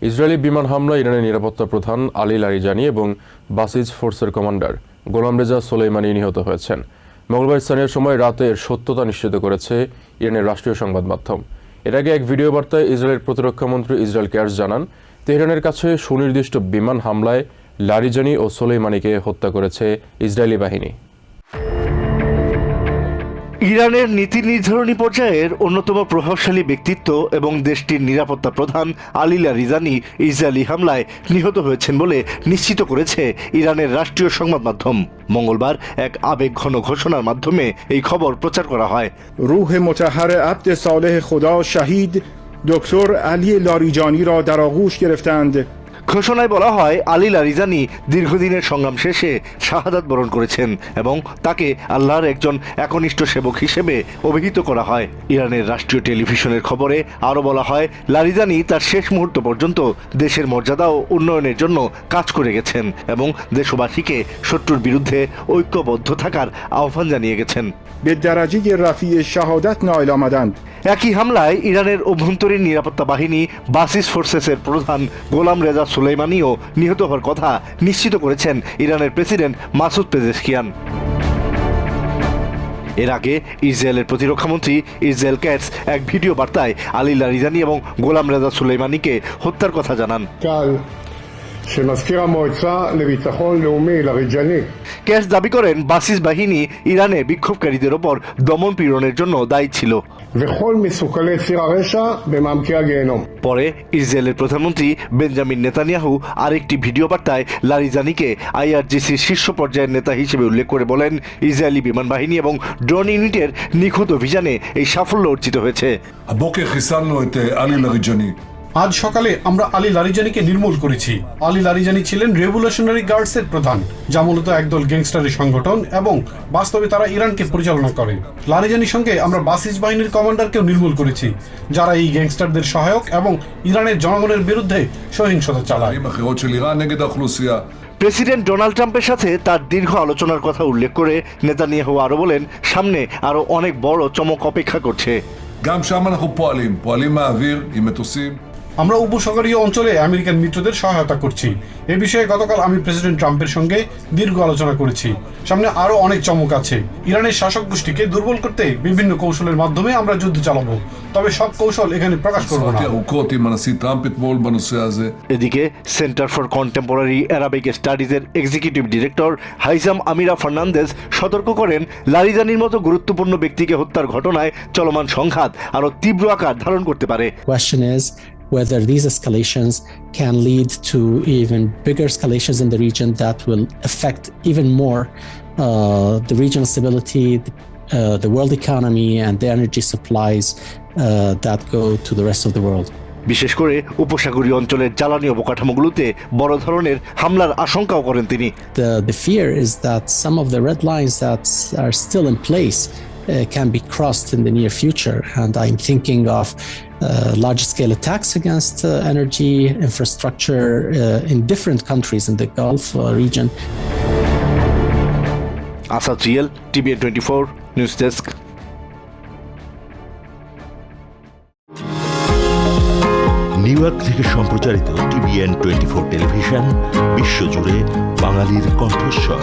Israeli বিমান হামলায় ইরানের নিরাপত্তা প্রধান আলী লারিজানি এবং বাসিজ ফোর্সের কমান্ডার গোলাম রেজা সোলেইমানি নিহত হয়েছেন। মঙ্গলবার স্থানীয় সময় রাতে এর সত্যতা নিশ্চিত করেছে ইরানের রাষ্ট্রীয় সংবাদ মাধ্যম। এর আগে এক ভিডিও বার্তায় ইসরায়েলের প্রতিরক্ষামন্ত্রী ইসরায়েল ক্যাটস জানান, তেহরানের কাছে সুনির্দিষ্ট বিমান হামলায় লারিজানি ও সোলেইমানিকে হত্যা করেছে ইসরায়েলি বাহিনী। ইরানের নীতি নির্ধারণী পর্যায়ের অন্যতম প্রভাবশালী ব্যক্তিত্ব এবং দেশটির নিরাপত্তা প্রধান আলী লারিজানি ইসরায়েলি হামলায় নিহত হয়েছেন বলে নিশ্চিত করেছে ইরানের রাষ্ট্রীয় সংবাদ মাধ্যম। মঙ্গলবার এক আবেগঘন ঘোষণার মাধ্যমে এই খবর প্রচার করা হয়। روح مطهر عبد صالح خدا شهید دکتر علی لاریجانی را در آغوش گرفتند। ঘোষণায় বলা হয়, আলী লারিজানি দীর্ঘদিনের সংগ্রাম শেষে শাহাদাত বরণ করেছেন এবং তাকে আল্লাহর একজন একনিষ্ঠ সেবক হিসেবে অভিহিত করা হয়। ইরানের রাষ্ট্রীয় টেলিভিশনের খবরে আরও বলা হয়, লারিজানি তার শেষ মুহূর্ত পর্যন্ত দেশের মর্যাদা ও উন্নয়নের জন্য কাজ করে গেছেন এবং দেশবাসীকে শত্রুর বিরুদ্ধে ঐক্যবদ্ধ থাকার আহ্বান জানিয়ে গেছেন। به درجه رفیع شهادت نائل آمدند। একই হামলায় ইরানের অভ্যন্তরীণ নিরাপত্তা বাহিনী বাসিস ফোর্সেসের প্রধান গোলাম রেজা সোলেইমানিও নিহত হওয়ার কথা নিশ্চিত করেছেন ইরানের প্রেসিডেন্ট মাসুদ পেজেশকিয়ান। এর আগে ইসরায়েলের প্রতিরক্ষামন্ত্রী ইসরায়েল ক্যাটস এক ভিডিও বার্তায় আলী লারিজানি এবং গোলাম রেজা সোলেইমানিকে হত্যার কথা জানান। שמזכיר המועצה לביטחון לאומי לאריג'אני ক্যাটস দাবি করেন, বাসিস বাহিনী ইরানে বিক্ষোভকারীদের ওপর দমন পীড়নের জন্য দায়ী ছিল। וכל מסוכלי ציר הרשע במעמקי הגיהנום। পরে ইসরায়েলের প্রধানমন্ত্রী বেঞ্জামিন নেতানিয়াহু আরেকটি ভিডিও বার্তায় লারিজানিকে আইআরজিসির শীর্ষ পর্যায়ের নেতা হিসেবে উল্লেখ করে বলেন, ইসরায়েলি বিমান বাহিনী এবং ড্রোন ইউনিটের নিখুঁত অভিযানে এই সাফল্য অর্জিত হয়েছে। הבוקר חיסלנו את עלי লারিজানি। আজ সকালে আমরা আলী লারিজানিকে নির্মূল করেছি। আলী লারিজানি ছিলেন রেভলিউশনারি গার্ডসের প্রধান, যা মূলত একদল গ্যাংস্টারের সংগঠন এবং বাস্তবে তারা ইরানকে পরিচালনা করে। লারিজানির সঙ্গে আমরা বাসিস বাহিনীর কমান্ডারকেও নির্মূল করেছি, যারা এই গ্যাংস্টারদের সহায়ক এবং ইরানের জনগণের বিরুদ্ধে সহিংসতা চালায়। אחרות של איראן נגד האוכלוסייה। প্রেসিডেন্ট ডোনাল্ড ট্রাম্পের সাথে তার দীর্ঘ আলোচনার কথা উল্লেখ করে নেতানিয়াহু আরও বলেন, সামনে আরও অনেক বড় চমক অপেক্ষা করছে। גם שם אנחנו פועלים מהאוויר עם מטוסים। আমরা উপসাগরীয় অঞ্চলে আমেরিকান মিত্রদের সহায়তা করছি। এ বিষয়ে গতকাল আমি প্রেসিডেন্ট ট্রাম্পের সঙ্গে দীর্ঘ আলোচনা করেছি। সামনে আরও অনেক চমক আছে। ইরানের শাসক গোষ্ঠীকে দুর্বল করতে বিভিন্ন কৌশলের মাধ্যমে আমরা যুদ্ধ চালাবো, তবে সব কৌশল এখানে প্রকাশ করব না। ארוכות עם הנשיא טראמפ אתמול בנושא הזה। এদিকে সেন্টার ফর কন্টেম্পোরারি অ্যারাবিক স্টাডিজের executive director Haizam Amirah Fernandez সতর্ক করেন, লারিজানির মতো গুরুত্বপূর্ণ ব্যক্তিকে হত্যার ঘটনায় চলমান সংঘাত আরও তীব্র আকার ধারণ করতে পারে। Question is whether these escalations can lead to even bigger escalations in the region that will affect even more the regional stability, the world economy, and the energy supplies that go to the rest of the world. বিশেষ করে উপসাগরীয় অঞ্চলের জ্বালানি অবকাঠামোগুলোতে বড় ধরনের হামলার আশঙ্কাও করেন তিনি। The fear is that some of the red lines that are still in place can be crossed in the near future, and I'm thinking of large-scale attacks against energy infrastructure in different countries in the Gulf region. Asad real, TVN 24 news desk. New York থেকে সম্প্রচারিত TVN 24 television বিশ্বজুড়ে বাঙালির কণ্ঠস্বর।